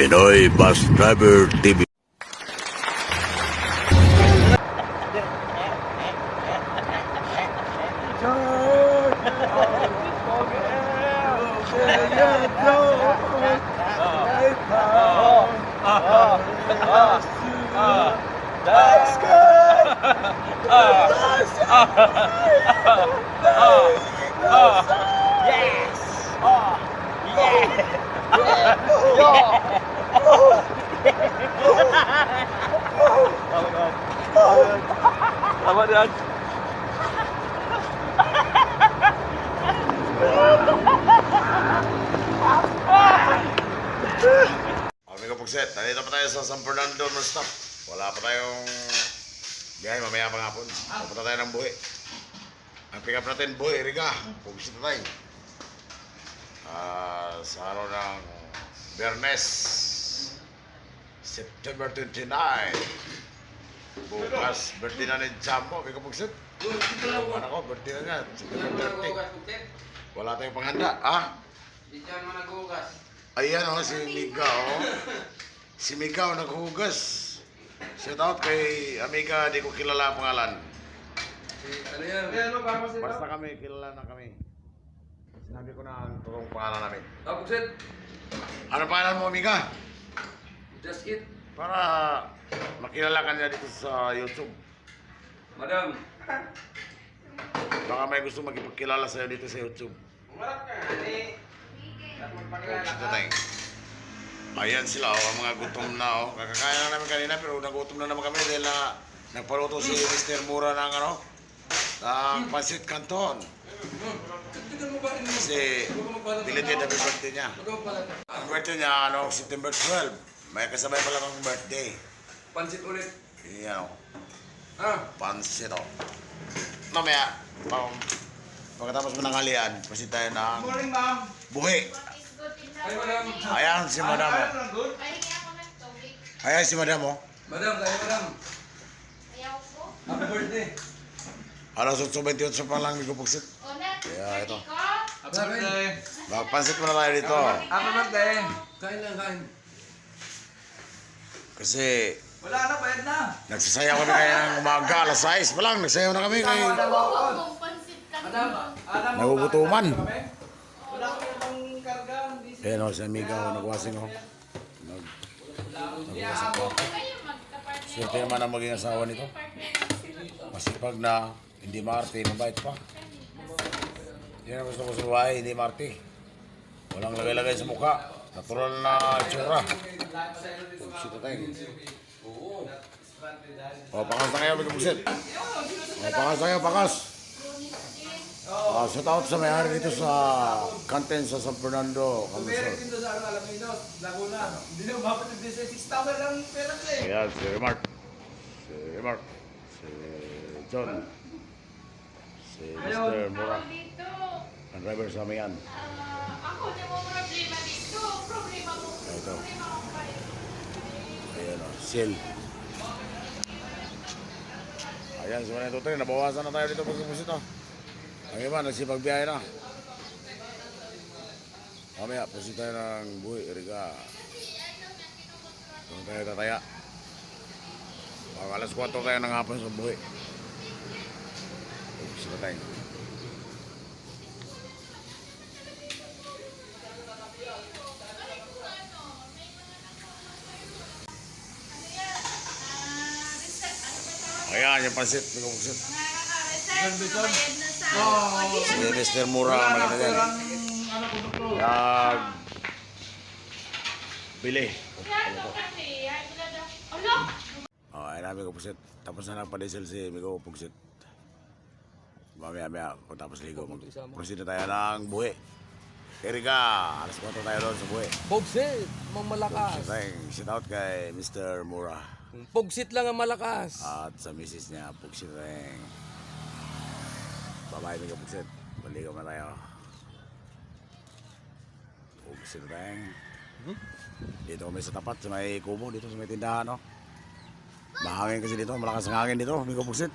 Pinoy Bus Driver TV. Yes! Oh! Yeah! Tama yan. Amigo Pugset, nandito pa tayo sa San Fernando non-stop. Wala pa tayong biyahe, mamaya pa nga po. Pupunta tayo ng Buhi. Ang pick up natin, Buhi, Riga. Pugset na tayo. Sa araw ng Biyernes, September 29. Bukas, birthday na ni Champo, amigo Pugset. Ano ko, birthday na nga, September 30. Wala tayong panghanda, Di dyan mo naghugas. Ayan o, si Mika o. Si Mika o naghugas. Shout out kay Amiga, di ko kilala ang pangalan. Ano yan? Basta kami, kilala na kami. Sinabi ko na ang totoong pangalan namin. Pugset. Ano pangalan mo, Amiga? Just eat. Para makilala ka niya dito sa YouTube. Madam. Baka may gusto magipagkilala sa'yo dito sa YouTube. Umarap ka. Ani. At magpakilala Ito ka. tayo. Ayan sila o, ang mga gutom na o. Kakakain na namin kanina pero nagutom na naman kami dahil na nagpaluto si Mr. Mura ng ano, ng Pancit Canton. Kasi belated happy birthday niya. Ang birthday niya, ano, September 12. May kasabay pala ng birthday. Pansit ulit. Yan o, Ah. pancit o. Mamaya, pagkatapos mo ng halian, pasit tayo ng Morning, ma'am. buhi. Ay, madam. Ayan si madam o. Ayan si madam o. Madam, tayo madam. Happy birthday. Alas 8:28 pa lang, Migo Pugsit. Kaya ito. Happy birthday. Pansit muna tayo dito. Happy birthday. Kain lang, kain. Kasi Wala na, bayad na. nagsasayaw kami kaya ng umaga, alas 6 pa lang. Nagsayaw na kami kay Adam, nagugutuman. wala kami ng karga. Ayan o, si Amiga o, nagwasing o. Nagwasing po. Swerte naman ang maging asawa nito. Masipag na, hindi maarte, mabait pa. Yan ang gusto ko sa bahay, hindi maarte. Walang lagay-lagay sa mukha. Natural na itsura. Sito tayo. O, pakas na kayo, Migo Pugset. O, pakas na kayo, pakas. Shout out sa may-ari dito sa Kanten sa San Fernando, Camisol. Dito sa Alaminos, Laguna. Hindi na umabot ng 6,000 lang pera nila eh. Ayan, si Remark. Si Remark. Si John. Si Mr. Mura. Ang driver sa amin yan. Ako na mo problema dito. Problema mo. Ito. Problema ko pa rin. Ayan o, Sil. Ayan, si Manay Tutoy. Nabawasan na tayo dito pagkapusit o. Ang iba, nagsipagbiyahe na. Mamaya, pusit tayo ng Buhi, Riga. Doon tayo tataya. Pag alas 4 tayo ng hapon sa Buhi. Pusit na tayo. Ayan, yung pansit. May pusit. Si Mr. Mura ang maganda yan. Bili. Ay namin ko pusit. Tapos na nagpa-diesel si Migo Pugsit. Mamaya-maya, kung tapos ligo, mag-proceed na tayo ng Buhi. Erika, alas 4 tayo doon sa Buhi. Pugsit, mang malakas. Shout out kay Mr. Mura. Pugsit lang ang malakas. At sa misis niya, Pugsit rin. Bye-bye, Migo Pugsit. Baligaw na tayo. Pugsit rin. Dito kami sa tapat, sa may kubo, dito sa may tindahan, no? Mahangin kasi dito, malakas ang hangin dito, Migo Pugsit.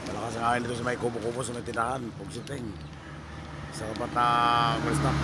Malakas ang hangin dito sa may kubo-kubo, sa may tindahan, Pugsit rin. Sa tapat na stop.